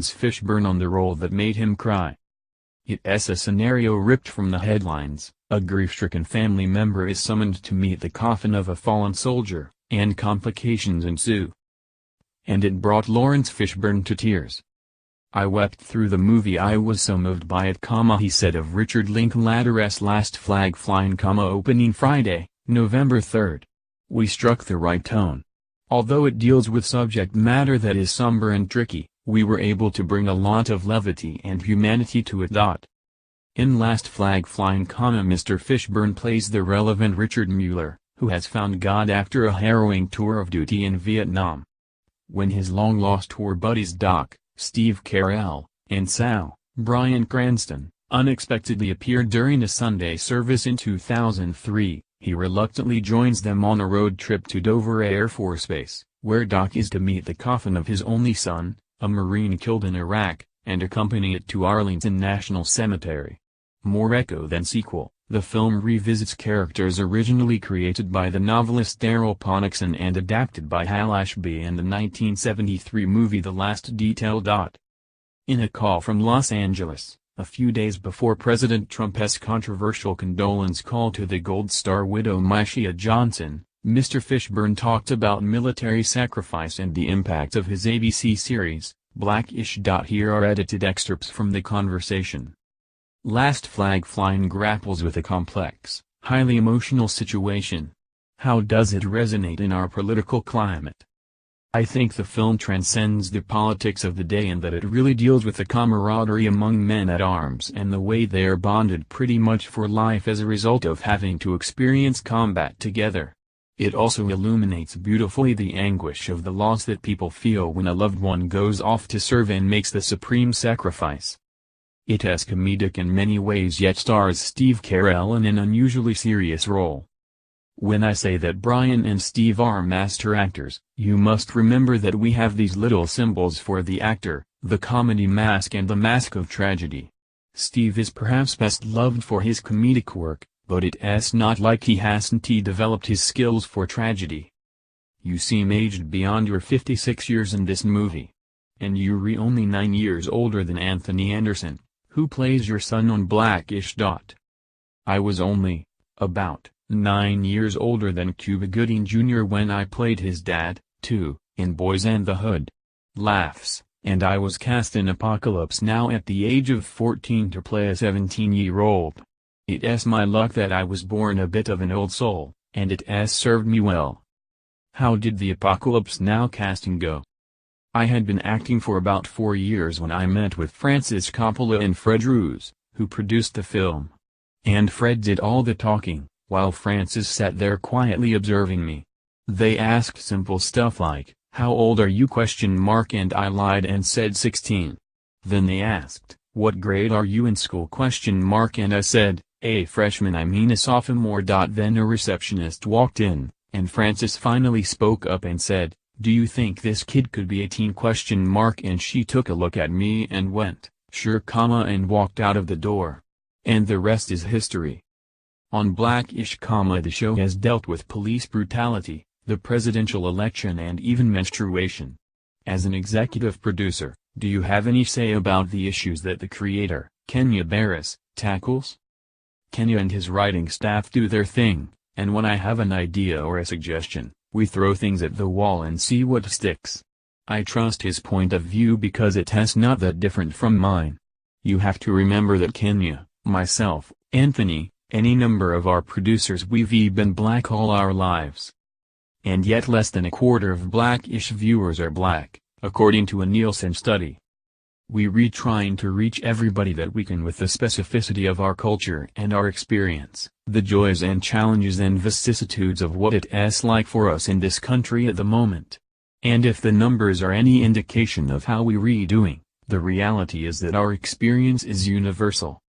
Laurence Fishburne on the role that made him cry. It's a scenario ripped from the headlines. A grief-stricken family member is summoned to meet the coffin of a fallen soldier, and complications ensue. And it brought Laurence Fishburne to tears. "I wept through the movie. I was so moved by it," he said of Richard Linklater's Last Flag Flying, opening Friday, November 3. "We struck the right tone. Although it deals with subject matter that is somber and tricky, we were able to bring a lot of levity and humanity to it." In Last Flag Flying, Mr. Fishburne plays the relevant Richard Mueller, who has found God after a harrowing tour of duty in Vietnam. When his long-lost tour buddies Doc, Steve Carell, and Sal, Bryan Cranston, unexpectedly appeared during a Sunday service in 2003, he reluctantly joins them on a road trip to Dover Air Force Base, where Doc is to meet the coffin of his only son, a Marine killed in Iraq, and accompany it to Arlington National Cemetery. More echo than sequel, the film revisits characters originally created by the novelist Daryl Ponixon and adapted by Hal Ashby in the 1973 movie The Last Detail. In a call from Los Angeles, a few days before President Trump's controversial condolence call to the Gold Star widow Myshia Johnson, Mr. Fishburne talked about military sacrifice and the impact of his ABC series, Blackish. Here are edited excerpts from the conversation. Last Flag Flying grapples with a complex, highly emotional situation. How does it resonate in our political climate? I think the film transcends the politics of the day in that it really deals with the camaraderie among men at arms and the way they are bonded pretty much for life as a result of having to experience combat together. It also illuminates beautifully the anguish of the loss that people feel when a loved one goes off to serve and makes the supreme sacrifice. It is comedic in many ways yet stars Steve Carell in an unusually serious role. When I say that Bryan and Steve are master actors, you must remember that we have these little symbols for the actor, the comedy mask and the mask of tragedy. Steve is perhaps best loved for his comedic work, but it's not like he hasn't developed his skills for tragedy. You seem aged beyond your 56 years in this movie. And you're only 9 years older than Anthony Anderson, who plays your son on Blackish. I was only, about, 9 years older than Cuba Gooding Jr. when I played his dad, too, in Boys and the Hood. Laughs, and I was cast in Apocalypse Now at the age of 14 to play a 17-year-old. It's my luck that I was born a bit of an old soul, and it has served me well. How did the Apocalypse Now casting go? I had been acting for about 4 years when I met with Francis Coppola and Fred Roos, who produced the film. And Fred did all the talking, while Francis sat there quietly observing me. They asked simple stuff like, "How old are you?" and I lied and said 16. Then they asked, "What grade are you in school?" and I said, "A freshman, a sophomore." Then a receptionist walked in, and Francis finally spoke up and said, "Do you think this kid could be 18?" And she took a look at me and went, "Sure," and walked out of the door. And the rest is history. On Blackish, the show has dealt with police brutality, the presidential election and even menstruation. As an executive producer, do you have any say about the issues that the creator, Kenya Barris, tackles? Kenya and his writing staff do their thing, and when I have an idea or a suggestion, we throw things at the wall and see what sticks. I trust his point of view because it's not that different from mine. You have to remember that Kenya, myself, Anthony, any number of our producers, we've been black all our lives. And yet less than a quarter of Blackish viewers are black, according to a Nielsen study. We're trying to reach everybody that we can with the specificity of our culture and our experience, the joys and challenges and vicissitudes of what it's like for us in this country at the moment. And if the numbers are any indication of how we're doing, the reality is that our experience is universal.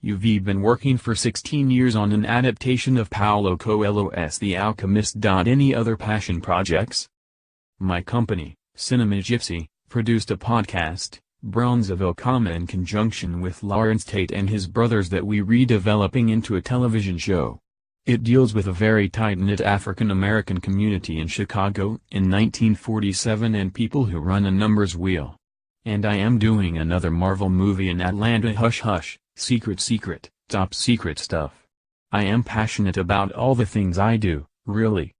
You've been working for 16 years on an adaptation of Paulo Coelho's The Alchemist. Any other passion projects? My company, Cinema Gypsy, produced a podcast, Bronzeville, in conjunction with Lawrence Tate and his brothers that we're redeveloping into a television show. It deals with a very tight-knit African-American community in Chicago in 1947 and people who run a numbers wheel. And I am doing another Marvel movie in Atlanta. Hush hush, secret, top secret stuff. I am passionate about all the things I do, really.